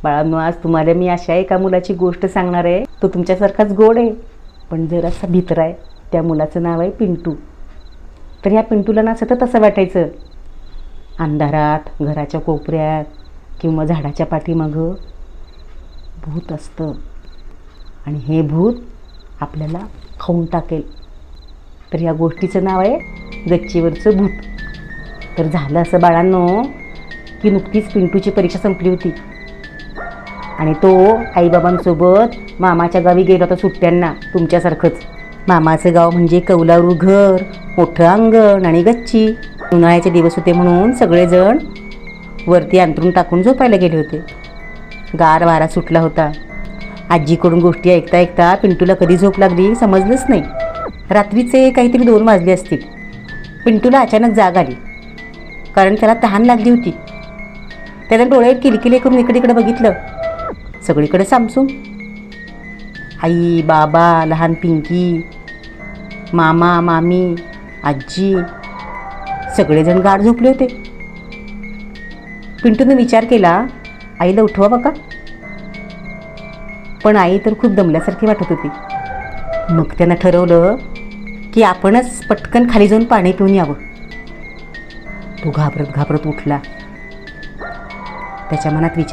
बाळांनो, आज तुम्हाला मी अशा एका मुलाची गोष्ट सांगणार आहे. तो तुमच्यासारखाच गोड आहे, पण जरासा भित्रा आहे. त्या मुलाचं नाव आहे पिंटू. तर ह्या पिंटूला ना सतत असं वाटायचं, अंधारात घराच्या कोपऱ्यात किंवा झाडाच्या पाठीमागं भूत असतं आणि हे भूत आपल्याला खाऊन टाकेल. तर या गोष्टीचं नाव आहे गच्चीवरचं भूत. तर झालं असं बाळांनो, की नुकतीच पिंटूची परीक्षा संपली होती आणि तो आईबाबांसोबत मामाच्या गावी गेला होता सुट्ट्यांना. तुमच्यासारखंच. मामाचं गाव म्हणजे कौलारू घर, मोठं अंगण आणि गच्ची. उन्हाळ्याचे दिवस होते म्हणून सगळेजण वरती अंथरूण टाकून झोपायला गेले होते. गार वारा सुटला होता. आजीकडून गोष्टी ऐकता ऐकता पिंटूला कधी झोप लागली समजलंच नाही. रात्रीचे काहीतरी 2 वाजले असतील. पिंटूला अचानक जाग आली, कारण त्याला तहान लागली होती. त्यानं डोळे किलकिले करून इकडे बघितलं. सगळीकडे सामसूम. आई, बाबा, लहान पिंकी, मामा, मामी, आजी सगळेजण गाढ झोपले होते. पिंटूने विचार केला, आईला उठवा बघा. पण आई तर खूप दमल्यासारखी वाटत होती. मग त्यानं ठरवलं की आपणच पटकन खाली जाऊन पाणी पिऊन यावं. तो घाबरत उठला. त्याच्या मनात विचार